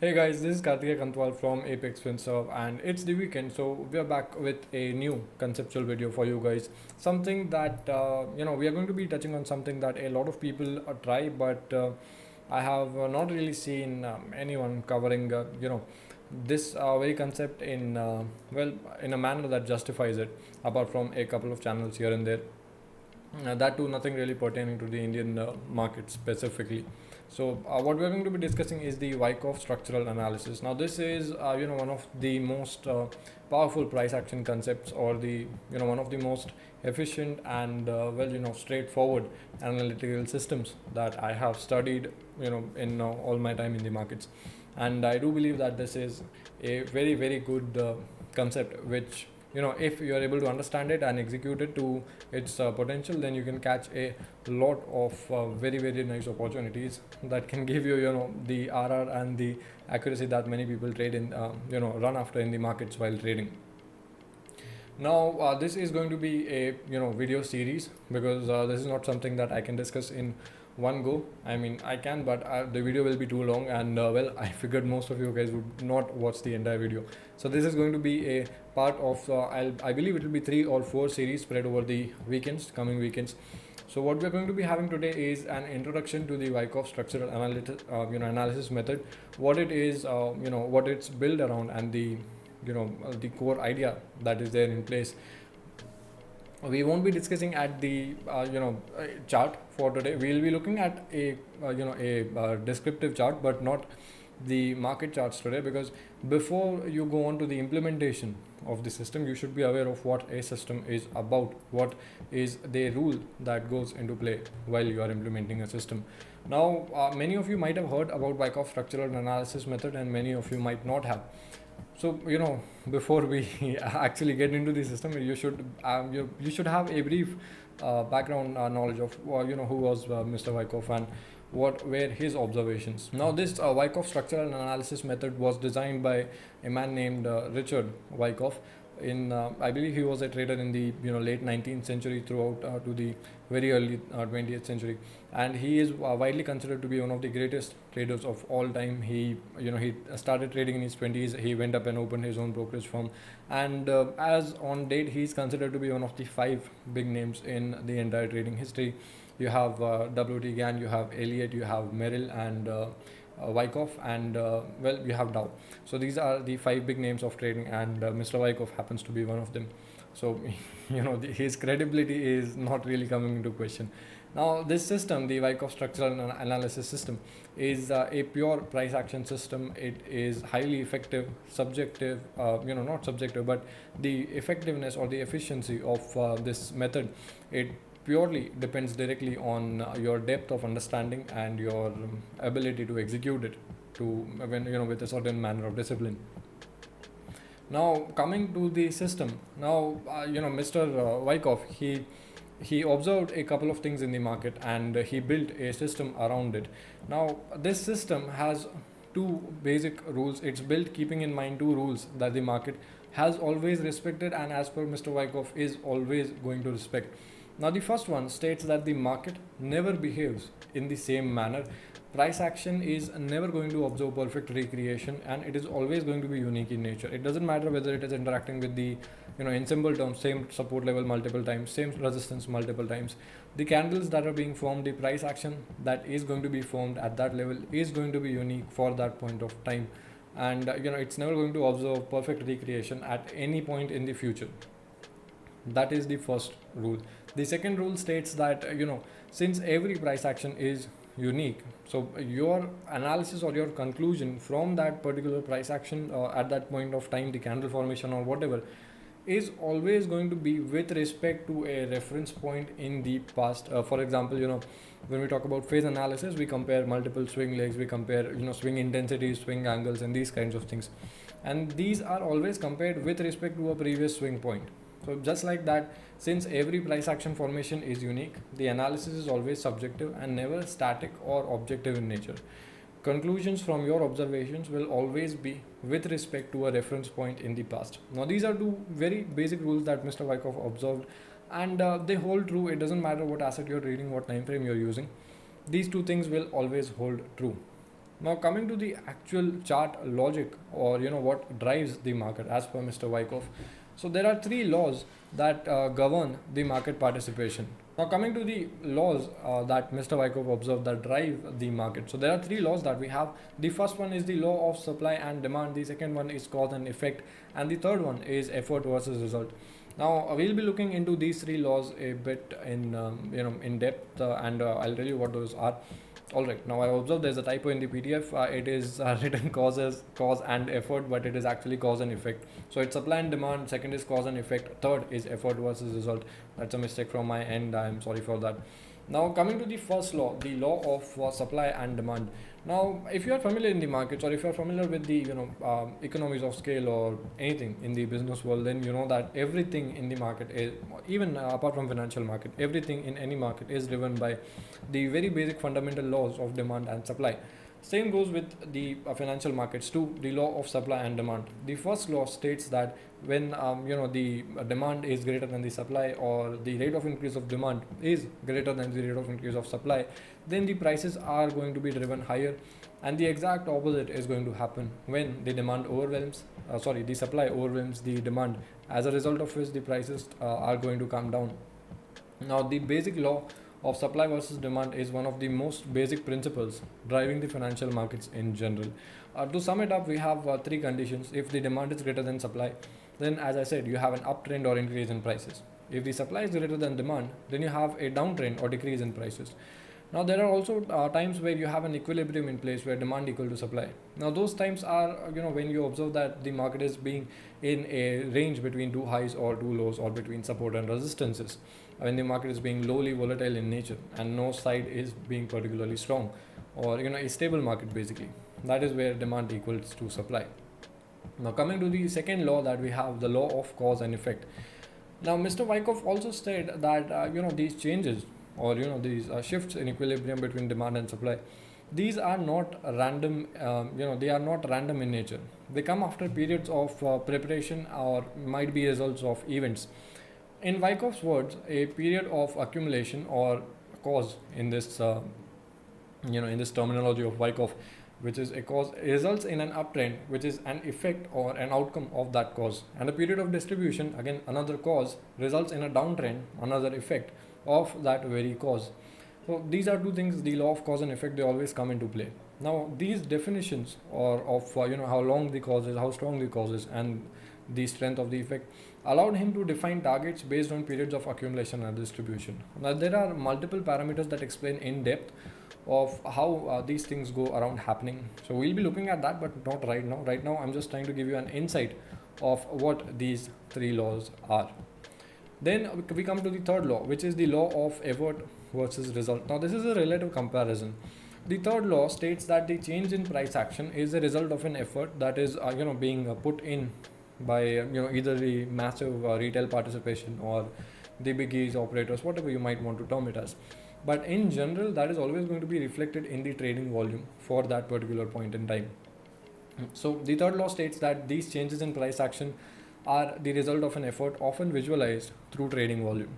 Hey guys, this is Karthikeya Kantwal from Apex FinServe and it's the weekend, so we are back with a new conceptual video for you guys. Something that we are going to be touching on something that a lot of people try, but I have not really seen anyone covering this very concept in in a manner that justifies it, apart from a couple of channels here and there. That too, nothing really pertaining to the Indian market specifically. So what we're going to be discussing is the Wyckoff structural analysis. Now this is one of the most powerful price action concepts, or the one of the most efficient and straightforward analytical systems that I have studied in all my time in the markets. And I do believe that this is a very good concept, which if you are able to understand it and execute it to its potential, then you can catch a lot of very nice opportunities that can give you the RR and the accuracy that many people trade in run after in the markets while trading. Now this is going to be a video series, because this is not something that I can discuss in one go. I mean, I can, but the video will be too long, and I figured most of you guys would not watch the entire video. So this is going to be a part of I believe it will be 3 or 4 series spread over the coming weekends. So what we're going to be having today is an introduction to the Wyckoff structural analysis method, what it is, what it's built around, and the the core idea that is there in place. We won't be discussing at the chart for today. We'll be looking at a descriptive chart, but not the market charts today, because before you go on to the implementation of the system, you should be aware of what a system is about, what is the rule that goes into play while you are implementing a system. Now many of you might have heard about Wyckoff structural analysis method, and many of you might not have. So before we actually get into the system, you should have a brief background knowledge of who was Mr. Wyckoff and what were his observations. Now this Wyckoff structural analysis method was designed by a man named Richard Wyckoff. In I believe he was a trader in the late 19th century throughout to the very early 20th century, and he is widely considered to be one of the greatest traders of all time. He started trading in his 20s. He went up and opened his own brokerage firm, and as on date, he is considered to be one of the 5 big names in the entire trading history. You have W.T. Gann, you have Elliott, you have Merrill, and Wyckoff, and you have Dow. So these are the 5 big names of trading, and Mr. Wyckoff happens to be one of them. So his credibility is not really coming into question. Now this system, the Wyckoff structural analysis system, is a pure price action system. It is highly effective, subjective, not subjective, but the effectiveness or the efficiency of this method, it purely depends directly on your depth of understanding and your ability to execute it with a certain manner of discipline. Now coming to the system, now Mr. Wyckoff, he observed a couple of things in the market, and he built a system around it. Now this system has 2 basic rules. It's built keeping in mind 2 rules that the market has always respected, and as per Mr. Wyckoff is always going to respect. Now the first one states that the market never behaves in the same manner. Price action is never going to observe perfect recreation, and it is always going to be unique in nature. It doesn't matter whether it is interacting with the in simple terms, same support level multiple times, same resistance multiple times. The candles that are being formed, the price action that is going to be formed at that level is going to be unique for that point of time, and it's never going to observe perfect recreation at any point in the future. That is the first rule. The second rule states that since every price action is unique, so your analysis or your conclusion from that particular price action at that point of time, the candle formation or whatever, is always going to be with respect to a reference point in the past. For example, when we talk about phase analysis, we compare multiple swing legs, we compare swing intensities, swing angles, and these kinds of things, and these are always compared with respect to a previous swing point. So just like that, since every price action formation is unique, the analysis is always subjective and never static or objective in nature. Conclusions from your observations will always be with respect to a reference point in the past. Now these are 2 very basic rules that Mr. Wyckoff observed, and they hold true. It doesn't matter what asset you're reading, what time frame you're using. These 2 things will always hold true. Now coming to the actual chart logic, or what drives the market as per Mr. Wyckoff. So there are three laws that govern the market participation. Now coming to the laws that Mr. Wyckoff observed that drive the market. So there are three laws that we have. The first one is the law of supply and demand. The second one is cause and effect, and the third one is effort versus result. Now we'll be looking into these three laws a bit in depth, and I'll tell you what those are. Alright, now I observed there's a typo in the PDF. It is written cause and effort, but it is actually cause and effect. So it's supply and demand, second is cause and effect, third is effort versus result. That's a mistake from my end, I'm sorry for that. Now coming to the first law, the law of supply and demand. Now if you are familiar in the markets, or if you are familiar with the economies of scale or anything in the business world, then you know that everything in the market is, even apart from financial market, everything in any market is driven by the very basic fundamental laws of demand and supply. Same goes with the financial markets too, the law of supply and demand. The first law states that when the demand is greater than the supply, or the rate of increase of demand is greater than the rate of increase of supply, then the prices are going to be driven higher. And the exact opposite is going to happen when the the supply overwhelms the demand, as a result of which the prices are going to come down. Now the basic law of supply versus demand is one of the most basic principles driving the financial markets in general. To sum it up, we have three conditions. If the demand is greater than supply, then as I said, you have an uptrend or increase in prices. If the supply is greater than demand, then you have a downtrend or decrease in prices. Now there are also times where you have an equilibrium in place, where demand equal to supply. Now those times are when you observe that the market is being in a range between two highs or two lows, or between support and resistances, when the market is being lowly volatile in nature and no side is being particularly strong, or a stable market basically. That is where demand equals to supply. Now coming to the second law that we have, the law of cause and effect. Now Mr. Wyckoff also said that these changes, or these shifts in equilibrium between demand and supply, these are not random. They are not random in nature. They come after periods of preparation, or might be results of events. In Wyckoff's words, a period of accumulation or cause in this in this terminology of Wyckoff, which is a cause, results in an uptrend, which is an effect or an outcome of that cause. And a period of distribution, again another cause, results in a downtrend, another effect of that very cause. So these are two things, the law of cause and effect, they always come into play. Now these definitions, or of how long the cause is, how strong the cause is, and the strength of the effect, allowed him to define targets based on periods of accumulation and distribution. Now there are multiple parameters that explain in depth of how these things go around happening. So we'll be looking at that, but not right now. Right now I'm just trying to give you an insight of what these three laws are. Then we come to the third law, which is the law of effort versus result. Now this is a relative comparison. The third law states that the change in price action is a result of an effort that is being put in by either the massive retail participation, or the biggies, operators, whatever you might want to term it as. But in general, that is always going to be reflected in the trading volume for that particular point in time. So the third law states that these changes in price action are the result of an effort often visualized through trading volume.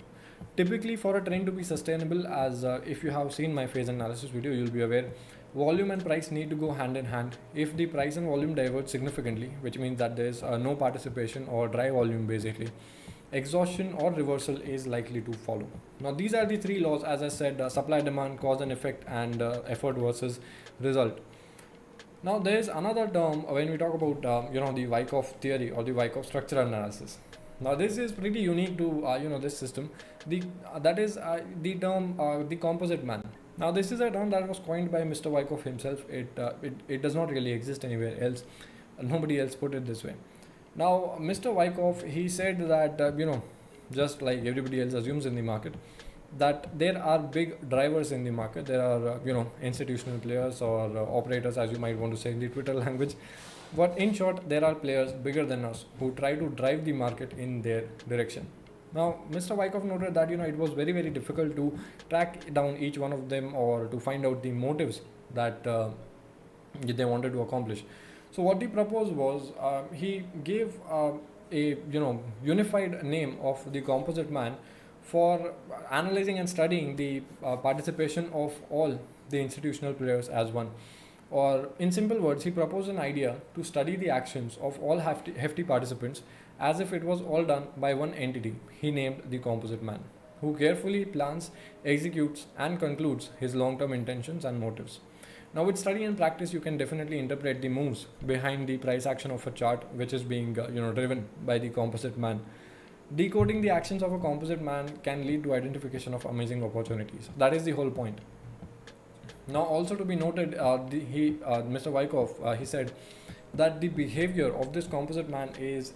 Typically, for a trend to be sustainable, as if you have seen my phase analysis video, you'll be aware, volume and price need to go hand in hand. If the price and volume diverge significantly, which means that there is no participation or dry volume basically, exhaustion or reversal is likely to follow. Now these are the three laws, as I said, supply, demand, cause and effect, and effort versus result. Now there is another term when we talk about the Wyckoff theory, or the Wyckoff structural analysis. Now this is pretty unique to this system. That is the term the composite man. Now this is a term that was coined by Mr. Wyckoff himself. It does not really exist anywhere else. Nobody else put it this way. Now Mr. Wyckoff, he said that just like everybody else assumes in the market, that there are big drivers in the market. There are institutional players, or operators, as you might want to say in the Twitter language. But in short, there are players bigger than us who try to drive the market in their direction. Now Mr. Wyckoff noted that it was very, very difficult to track down each one of them, or to find out the motives that they wanted to accomplish. So what he proposed was, he gave a unified name of the composite man for analyzing and studying the participation of all the institutional players as one. Or in simple words, he proposed an idea to study the actions of all hefty participants as if it was all done by one entity he named the composite man, who carefully plans, executes, and concludes his long-term intentions and motives. Now, with study and practice, you can definitely interpret the moves behind the price action of a chart, which is being driven by the composite man. Decoding the actions of a composite man can lead to identification of amazing opportunities. That is the whole point. Now, also to be noted, Mr. Wyckoff, he said that the behavior of this composite man is,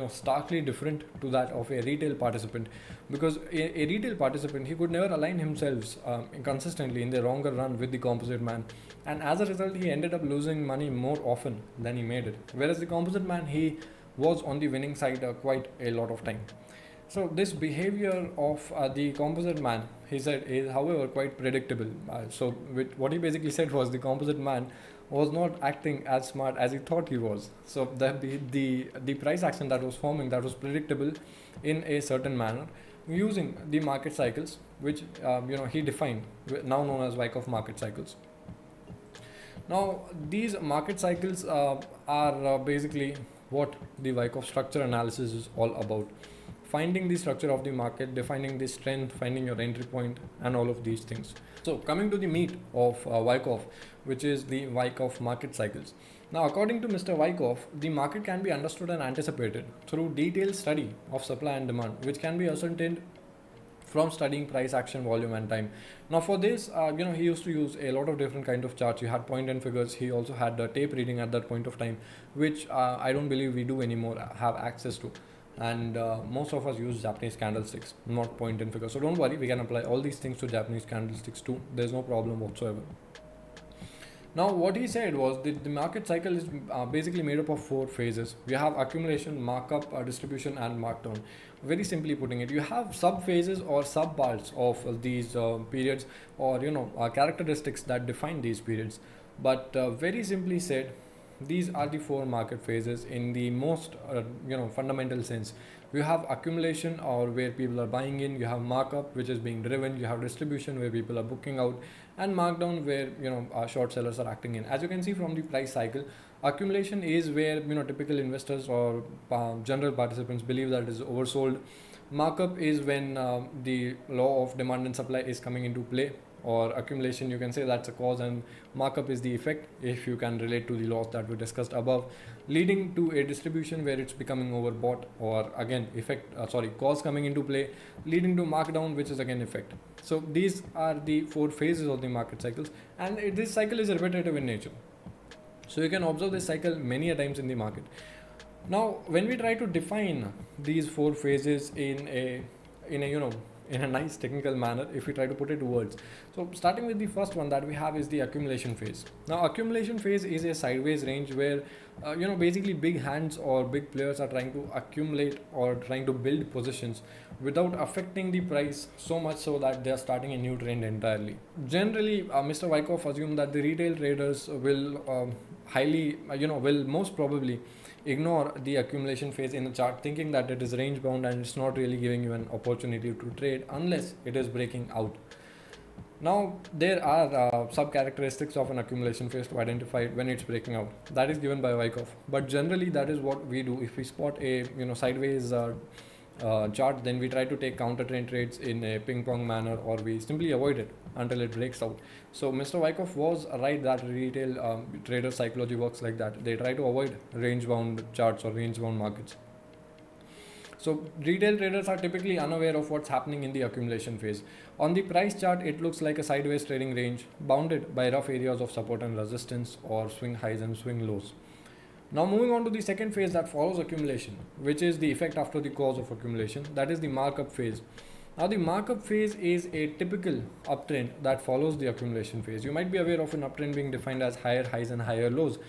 starkly different to that of a retail participant, because a retail participant, he could never align himself consistently in the longer run with the composite man, and as a result, he ended up losing money more often than he made it. Whereas the composite man, he was on the winning side quite a lot of time. So this behavior of the composite man, he said, is however quite predictable. What he basically said was the composite man was not acting as smart as he thought he was. So the price action that was forming, that was predictable in a certain manner, using the market cycles, which he defined, now known as Wyckoff market cycles. Now these market cycles are basically what the Wyckoff structure analysis is all about. Finding the structure of the market, defining the strength, finding your entry point, and all of these things. So coming to the meat of Wyckoff, which is the Wyckoff market cycles. Now, according to Mr. Wyckoff, the market can be understood and anticipated through detailed study of supply and demand, which can be ascertained from studying price action, volume, and time. Now for this, he used to use a lot of different kind of charts. You had point and figures. He also had the tape reading at that point of time, which I don't believe we do anymore have access to. And most of us use Japanese candlesticks, not point and figure. So don't worry, we can apply all these things to Japanese candlesticks too. There's no problem whatsoever. Now what he said was that the market cycle is basically made up of 4 phases. We have accumulation, markup, distribution, and markdown. Very simply putting it, you have sub phases or sub parts of these periods, or characteristics that define these periods. But very simply said, these are the 4 market phases in the most fundamental sense. You have accumulation, or where people are buying in. You have markup, which is being driven. You have distribution, where people are booking out, and markdown, where short sellers are acting in. As you can see from the price cycle, accumulation is where typical investors or general participants believe that it is oversold. Markup is when the law of demand and supply is coming into play. Or accumulation, you can say that's a cause, and markup is the effect, if you can relate to the laws that we discussed above, leading to a distribution where it's becoming overbought, or again cause coming into play, leading to markdown, which is again effect. So these are the 4 phases of the market cycles, and this cycle is repetitive in nature. So you can observe this cycle many a times in the market. Now when we try to define these 4 phases in a nice technical manner, if we try to put it to words. So starting with the first one that we have is the accumulation phase. Now accumulation phase is a sideways range where basically big hands or big players are trying to accumulate or trying to build positions without affecting the price so much so that they are starting a new trend entirely. Generally, Mr. Wyckoff assumed that the retail traders will will most probably ignore the accumulation phase in the chart, thinking that it is range bound and it's not really giving you an opportunity to trade unless it is breaking out. Now there are sub characteristics of an accumulation phase to identify when it's breaking out. That is given by Wyckoff, but generally that is what we do. If we spot a sideways chart, then we try to take counter trend trades in a ping pong manner, or we simply avoid it until it breaks out. So Mr. Wyckoff was right that retail trader psychology works like that. They try to avoid range bound charts or range bound markets. So retail traders are typically unaware of what's happening in the accumulation phase. On the price chart, it looks like a sideways trading range bounded by rough areas of support and resistance, or swing highs and swing lows. Now moving on to the second phase that follows accumulation, which is the effect after the cause of accumulation, that is the markup phase. Now the markup phase is a typical uptrend that follows the accumulation phase. You might be aware of an uptrend being defined as higher highs and higher lows.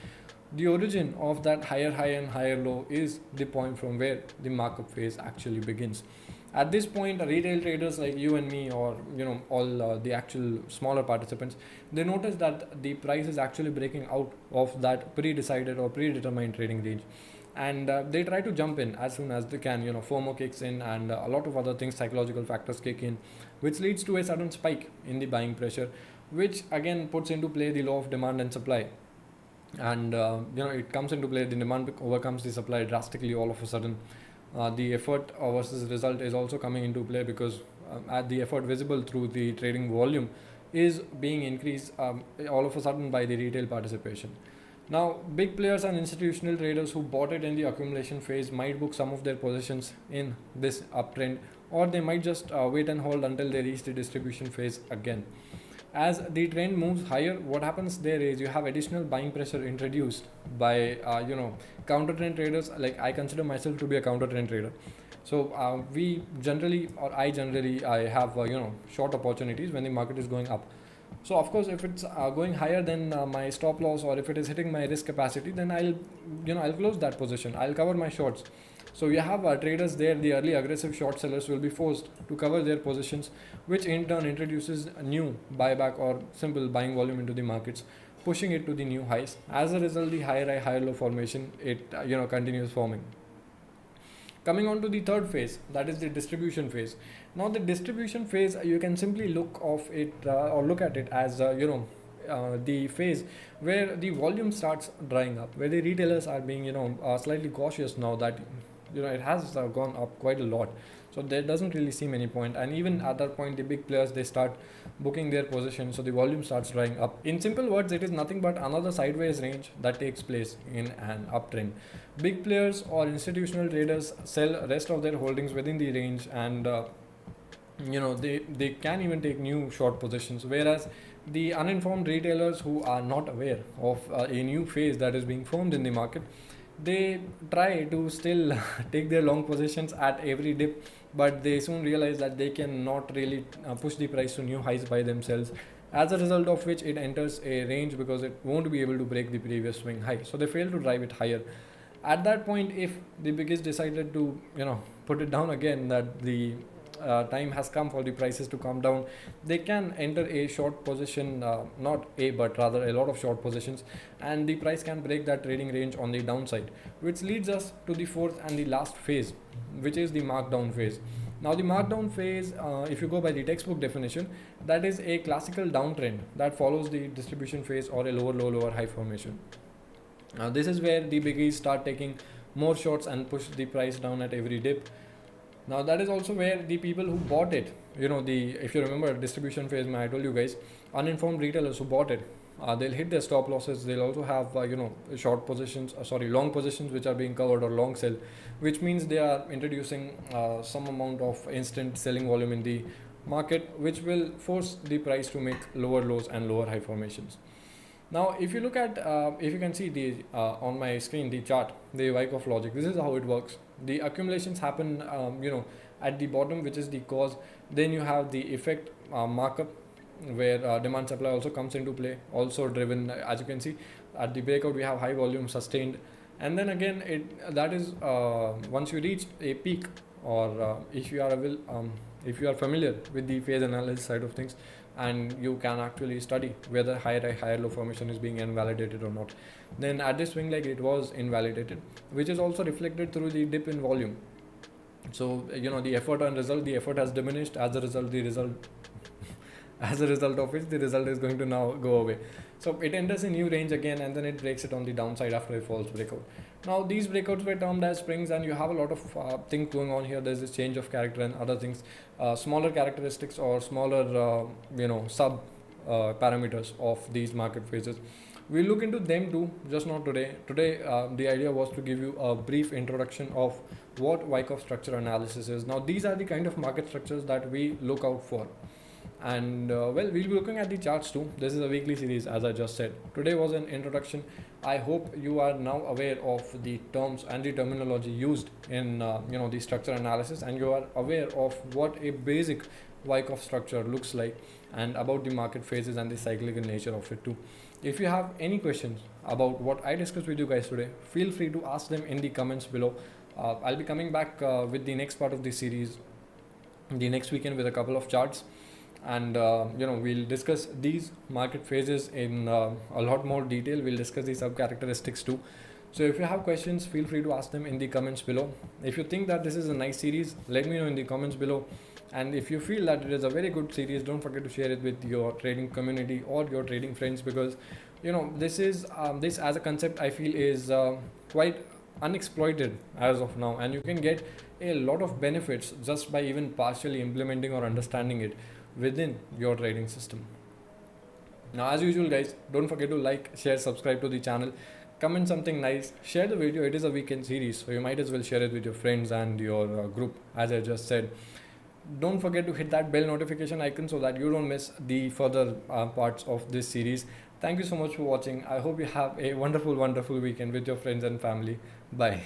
The origin of that higher high and higher low is the point from where the markup phase actually begins. At this point, retail traders like you and me, or all the actual smaller participants, they notice that the price is actually breaking out of that pre-decided or predetermined trading range, and they try to jump in as soon as they can. FOMO kicks in, and a lot of other things, psychological factors kick in, which leads to a sudden spike in the buying pressure, which again puts into play the law of demand and supply. and it comes into play. The demand overcomes the supply drastically all of a sudden. The effort versus result is also coming into play, because at the effort visible through the trading volume is being increased all of a sudden by the retail participation. Now, big players and institutional traders who bought it in the accumulation phase might book some of their positions in this uptrend, or they might just wait and hold until they reach the distribution phase again. As the trend moves higher, what happens there is you have additional buying pressure introduced by counter trend traders. Like, I consider myself to be a counter trend trader. So we generally, or I generally, I have short opportunities when the market is going up. So of course, if it's going higher than my stop loss, or if it is hitting my risk capacity, then I'll close that position. I'll cover my shorts. So you have traders there. The early aggressive short sellers will be forced to cover their positions, which in turn introduces a new buyback or simple buying volume into the markets, pushing it to the new highs. As a result, the higher high, higher low formation, it continues forming. Coming on to the third phase, that is the distribution phase. Now, the distribution phase, you can simply look at it as the phase where the volume starts drying up, where the retailers are being slightly cautious now that it has gone up quite a lot. So there doesn't really seem any point, and even at that point, the big players, they start booking their position, so the volume starts drying up. In simple words, it is nothing but another sideways range that takes place in an uptrend. Big players or institutional traders sell rest of their holdings within the range, and they can even take new short positions, whereas the uninformed retailers who are not aware of a new phase that is being formed in the market, they try to still take their long positions at every dip, but they soon realize that they cannot really push the price to new highs by themselves, as a result of which it enters a range because it won't be able to break the previous swing high, so they fail to drive it higher. At that point, if the biggest decided to put it down again, that the time has come for the prices to come down, they can enter a short position, not a but rather a lot of short positions, and the price can break that trading range on the downside, which leads us to the fourth and the last phase, which is the markdown phase. Now, the markdown phase, if you go by the textbook definition, that is a classical downtrend that follows the distribution phase or a lower low lower high formation. This is where the biggies start taking more shorts and push the price down at every dip. Now, that is also where the people who bought it, if you remember distribution phase, I told you guys, uninformed retailers who bought it, they'll hit their stop losses. They'll also have short positions, long positions which are being covered, or long sell, which means they are introducing some amount of instant selling volume in the market, which will force the price to make lower lows and lower high formations. Now, if you look at, if you can see the on my screen, the chart, the Wyckoff logic, this is how it works. The accumulations happen, at the bottom, which is the cause. Then you have the effect markup, where demand supply also comes into play, also driven, as you can see, at the breakout we have high volume sustained, and then again that is once you reach a peak, or if you are familiar with the phase analysis side of things, and you can actually study whether higher low formation is being invalidated or not, then at this swing leg it was invalidated, which is also reflected through the dip in volume. So the effort and result, the effort has diminished. As a result of which the result is going to now go away. So it enters a new range again, and then it breaks it on the downside after a false breakout. Now, these breakouts were termed as springs, and you have a lot of things going on here. There's this change of character and other things, smaller characteristics or smaller sub parameters of these market phases. We'll look into them too, just not today. Today, the idea was to give you a brief introduction of what Wyckoff structure analysis is. Now, these are the kind of market structures that we look out for. And we'll be looking at the charts too. This is a weekly series, as I just said. Today was an introduction. I hope you are now aware of the terms and the terminology used in the structure analysis, and you are aware of what a basic Wyckoff structure looks like, and about the market phases and the cyclical nature of it too. If you have any questions about what I discussed with you guys today, feel free to ask them in the comments below. I'll be coming back with the next part of the series the next weekend with a couple of charts, and we'll discuss these market phases in a lot more detail. We'll discuss the sub characteristics too. So if you have questions, feel free to ask them in the comments below. If you think that this is a nice series, let me know in the comments below. And if you feel that it is a very good series, don't forget to share it with your trading community or your trading friends, because This as a concept I feel is quite unexploited as of now, and you can get a lot of benefits just by even partially implementing or understanding it within your trading system. Now, as usual, guys, don't forget to like, share, subscribe to the channel, comment something nice, share the video. It is a weekend series, so you might as well share it with your friends and your group, as I just said. Don't forget to hit that bell notification icon so that you don't miss the further parts of this series. Thank you so much for watching. I hope you have a wonderful, wonderful weekend with your friends and family. Bye.